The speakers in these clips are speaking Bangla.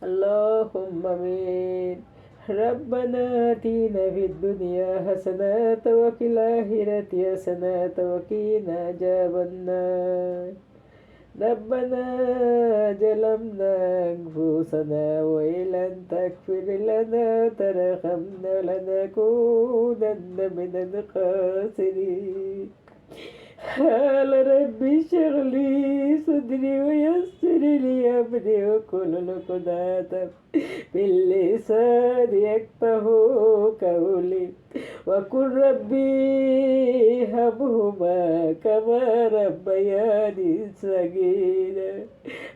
اللهم آمين. ربنا آتنا في الدنيا حسنة وفي الآخرة حسنة وقنا عذاب النار. ربنا ظلمنا أنفسنا وإن لم تغفر لنا وترحمنا لنكونن من الخاسرين. قال رب اشرح لي صدري ويسر لي أمري واحلل عقدة من لساني يفقهوا قولي وقل ربي ارحمهما كما ربياني صغيرا.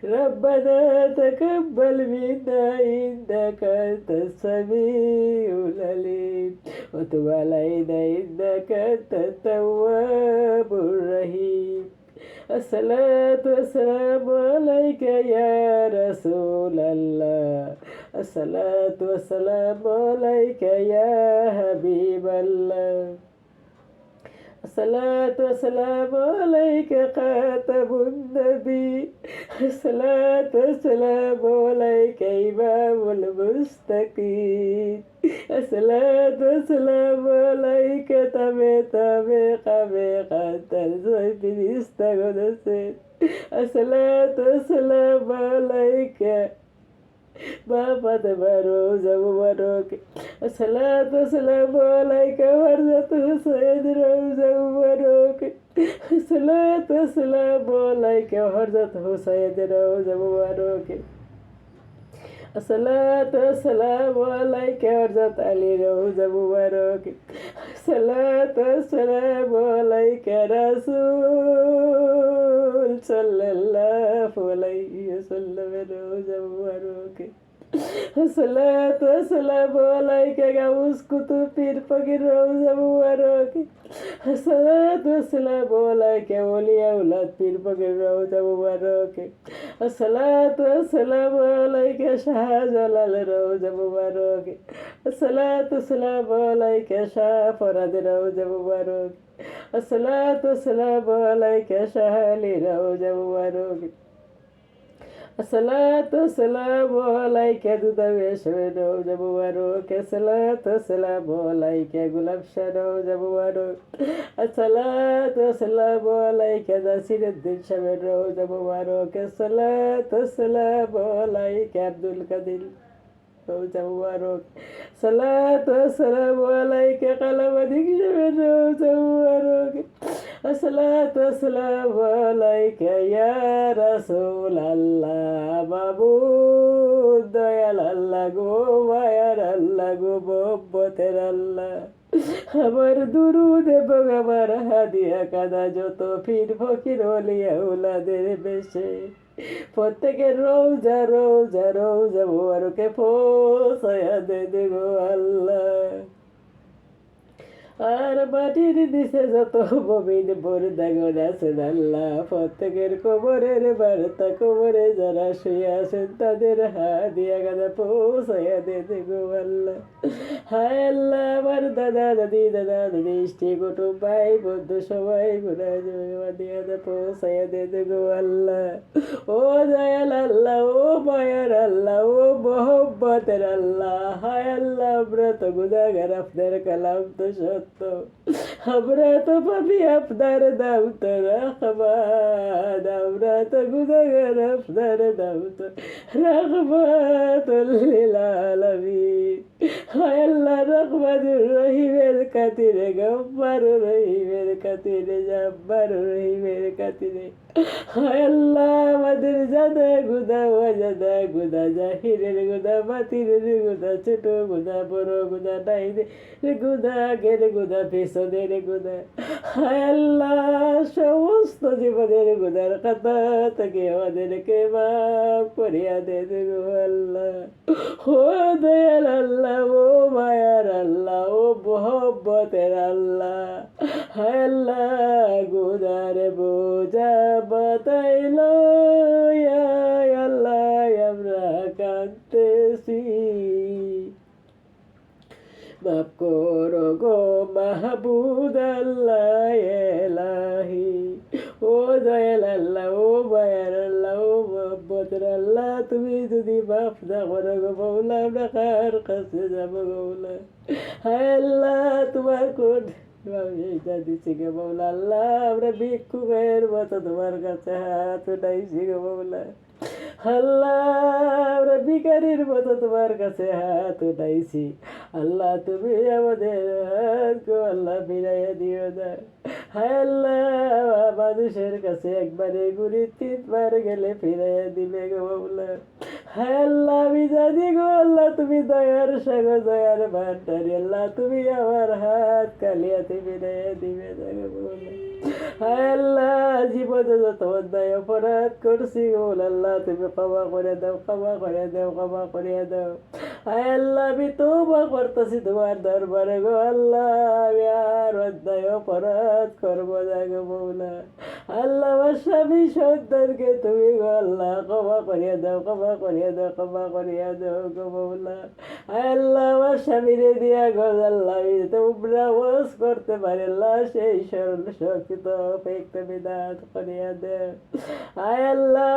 ربنا تقبل منا إنك أنت السميع العليم وتب علينا إنك أنت التواب الرحيم. الصلاة والسلام عليك يا رسول الله. الصلاة والسلام عليك يا حبيب الله. الصلاة والسلام عليك خاتم النبي. الصلاة والسلام عليك إمام المستقيم. الصلاة والسلام عليك تبي قنت الزيت استغنسين. الصلاة والسلام عليك بابا تبروز مبروك. الصلاة والسلام عليك ورزة حسين روز مبروك. الصلاة والسلام عليك ورزة حسين روز مبروك. الصلاة والسلام عليك ورزة علي روز مبروك. الصلاة والسلام عليك رسول صلى الله عليه وسلم روز مبروك. الصلاة والسلام عليك غوث كتب پیر فقیر روز مبارک. الصلاة والسلام عليك ولي أولاد پیر فقیر روز مبارک. الصلاة والسلام عليك شاه جلال روز مبارک. الصلاة والسلام عليك شاه فرد روز مبارک. الصلاة والسلام عليك شاه علي روز مبارک. الصلاة والسلام عليك دودويش روز مبارك. الصلاة والسلام عليك غلام شاه روز مبارك. الصلاة والسلام عليك ناصر الدين شاه روز مبارك. الصلاة والسلام عليك عبد القادر روز مبارك. الصلاة والسلام عليك قلم ديك روز مبارك. الصلاة والسلام عليك يا رسول الله. معبود দয়াল আল্লাহ গো মায়ার আল্লাহ গো মোহাম্মতের আল্লাহ। আমার দুরুদ এবং আমার হাদিয়া কাদা যত পীর ফকির ওলিয়া উলাদের বেশে প্রত্যেকের রোজা রোজা রোজা মোবারকে পৌঁছায়া দে গো আল্লাহ। আর মাটির নিচে যত মুমিন মুর্দাগণ আছেন আল্লাহ প্রত্যেকের কবরের বার্তা কবরে যারা শুয়ে আছেন তাদের হাদিয়া গাদা পৌঁছাইয়া দে গো আল্লাহ। হায় আল্লাহ আমার দাদা দাদি স্ত্রী কুটুম ভাই বন্ধু সবাই গুনাহ হাদিয়া পৌঁছাইয়া দে গো আল্লাহ। ও দয়াল আল্লাহ ও মায়ার আল্লাহ ও মোহাম্মতের আল্লাহ। হায় আল্লাহ আমরা তো গুনাহগার আপনার কালাম তো সত্য আমরা তো পাপি আপনার নাম তো রহমান। আমরা তো গুনাহগার আপনার নাম তো রহমাতুল লিল আলামিন। হায় আল্লাহ রহমানুর রহিমের খাতিরে গফফারুর রহিমের খাতিরে জব্বারুর রহিমের খাতিরে হায় আল্লাহ আমাদের জানা গুনাহ অজানা গুনাহ জাহিরের গুনাহ বাতিনের গুনাহ ছোট গুনাহ বড় গুনাহ ডাইনের গুনাহ আগের গুনাহ পেছনের গুনাহ হায় আল্লাহ সমস্ত জীবনের গুনার কথা থেকে আমাদেরকে মাফ করিয়া দেন গো আল্লাহ। ও দয়াল আল্লাহ ও মায়ার আল্লাহ ও মোহাম্মতের আল্লাহ। হায় আল্লাহ গুনার বোঝা বাতাইল আল্লাহ আমরা কাঁদতেছি। মাফ করো গো মাহবুব আল্লাহ এলাহি। ও দয়াল আল্লাহ ও মায়ার আল্লাহ ও মোহাম্মদ আল্লাহ তুমি যদি মাফ না করো গো মৌলা আমরা কার কাছে যাবো গো মৌলা হায় আল্লাহ তোমার কোন এইটা দিচ্ছি গো মৌলা আল্লাহ আমরা ভিক্ষুকের মতো তোমার কাছে হাত উঠাইছি গো মৌলা আল্লাহ আমরা ভিখারির মতো তোমার কাছে হাত উঠাইছি আল্লাহ তুমি আমাদের হাত গো আল্লাহ ফিরাইয়া দিও না হায় আল্লাহ মানুষের কাছে একবারে ঘুরি 3 বার গেলে ফিরাইয়া দিবে গো মৌলা হায় আল্লাহ আমি জানি গো আল্লাহ তুমি দয়ার সাগর দয়ার ভান্ডারি আল্লাহ তুমি আমার হাত কালিয়াতে ফিরাইয়া দিবে না গো মৌলা হায় আল্লাহ জীবনে যত অন্যায় অপরাধ করছি গো আল্লাহ তুমি ক্ষমা করে দাও ক্ষমা করে দাও ক্ষমা করে দাও হায় আল্লাহ আমি তওবা করতেছি তোমার দরবারে গো আল্লাহ আমি আর অন্যায় অপরাধ করবো না গো মৌলা আল্লাহ আমার স্বামী সন্তানকে তুমি গো আল্লাহ ক্ষমা করিয়া দাও ক্ষমা করিয়া দাও ক্ষমা করিয়া দাও গো মৌলা আল্লাহ আমার স্বামীরে দিয়া গো আল্লাহ আমি তোমরা ওয়াজ করতে পারি আল্লাহ সেই সরল শক্তি তো তুমি দান করিয়া দেও আয় আল্লাহ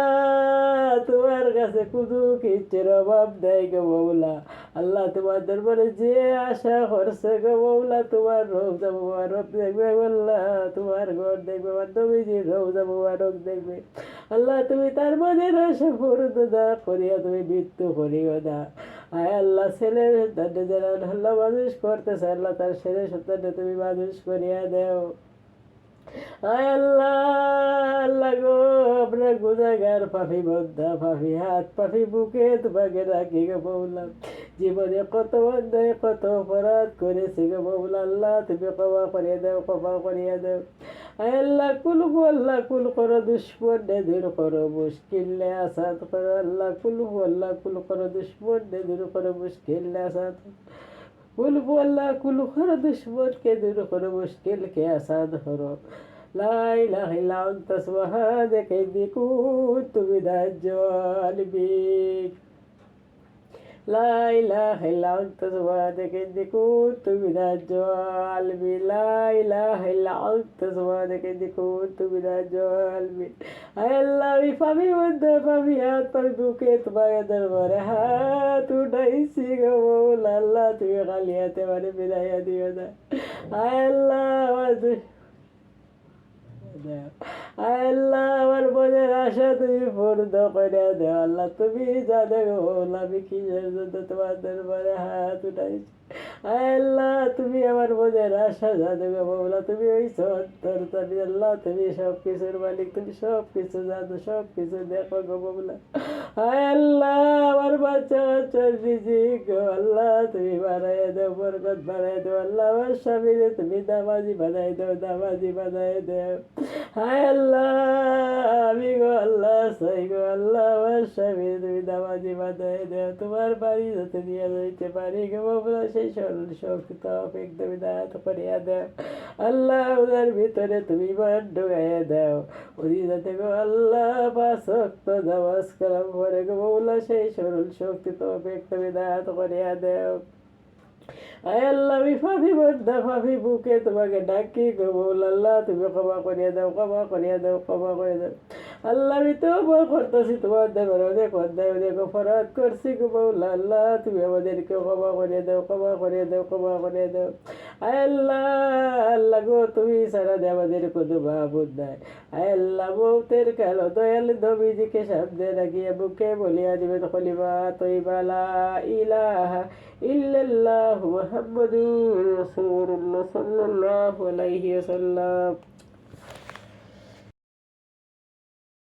তোমার কাছে কোনো কিছুর অভাব দেয় গো মৌলা আল্লাহ তোমার দরবারে যে আশা করছে গো মৌলা তোমার রোজা মুবারক দেখবে আল্লাহ তোমার ঘর দেখবে আমার নবীজির রোজা মুবারক দেখবে আল্লাহ তুমি তার মনে আশা পূর্ণ না করিয়া তুমি মৃত্যু করিও না আয় আল্লাহ ছেলের সন্তানকে যারা আল্লাহ মানুষ করতেছে আল্লাহ তার ছেলে সন্তানকে তুমি মানুষ করিয়া দেও আয় আল্লাহ আল্লাহ গো আমরা গুনাহগার পাপী বন্ধা পাপী হাত পাপী বুকে তোমাকে রাখি গো মৌলা জীবনে কত অন্যায় কত অপরাধ করেছি গো মৌলা আল্লাহ তুমি ক্ষমা করিয়া দাও ক্ষমা করিয়া দাও আয় আল্লাহ কুল করো দুশ্মন নে দূর করো মুশকিল নে আসাদ করো আল্লাহ কুল করো দুশ্মন নে দূর করো মুশকিল নে আসাদ কুল করো দুশ্মন কে দূর করো মুশকিল কে আসাদ করো لا إله إلا أنت سبحانك إني كنت من الظالمين لا إله إلا أنت سبحانك إني كنت من الظالمين لا إله إلا أنت سبحانك إني كنت من الظالمين আয় আল্লাহ আমি পাবি মধ্যে পাবি হাত পাবি বুকে তোমার দরবারে হাত উঠাইছি গো মৌলা আল্লাহ তুমি খালি হাতে মানে বিদায় দিও না আয় আল্লাহ আল্লাহ আমার মনের আশা তুমি পূর্ণ করে দেও আল্লাহ তুমি জানো গো আমি কিসের জন্য তোমার দরবারে হাত উঠাইছি আল্লাহ তুমি আমার মনের আশা জানো গো মৌলা তুমি ওই অন্তর তুমি আল্লাহ তুমি সব কিছুর মালিক তুমি সব কিছু জানো সব কিছু দেখো গো মৌলা আল্লাহ আমার বাচ্চা বাচ্চার রিজিক গো আল্লাহ তুমি বানাই দেও বরকত বানাই দেও আল্লাহ আমার স্বামীরে তুমি নামাজি বানাই দেও নামাজি বানাই দেও হায় আল্লাহ আমি গো আল্লাহ সাই গো আল্লাহ আমার স্বামী তুমি নামাজি বানাই দেও তোমার বাড়ি যাতে নিয়ে যাইতে পারি গো মৌলা সেই সরল শক্তি তৌফিক তুমি দান করিয়া দাও আল্লাহ ওদের ভিতরে তুমি মান ঢুকাইয়া দাও ওই যাতে গো আল্লাহ 5 ওয়াক্ত নামাজ কালাম পড়ে গো মৌলা সেই সরল শক্তি তৌফিক তুমি দান করিয়া দাও আয় আল্লাহ আমি পাপী বন্ধা পাপী বুকে তোমাকে ডাকি গো মৌলা আল্লাহ তুমি ক্ষমা করিয়া দাও ক্ষমা করিয়া দাও ক্ষমা করে দাও আল্লাহ আমি তওবা করতেছি তোমার দরবারে অনেক অন্যায় অনেক অপরাধ করছি গো মৌলা আল্লাহ তুমি আমাদেরকে ক্ষমা করিয়া দাও ক্ষমা করিয়া দাও ক্ষমা করিয়া দাও আয় আল্লাহ আল্লাহ গো তুমি ছাড়া দে আমাদের কোনো মাবুদ নাই আয় আল্লাহ মৌতের কালো দয়াল নবীজিকে সামনে রাখিয়া বুকে বলিয়া দিবেন খলিমা তয়্যিবা লা ইলাহা ইল্লাল্লাহু মুহাম্মাদুর রাসূলুল্লাহ সাল্লাল্লাহু আলাইহি ওয়াসাল্লাম।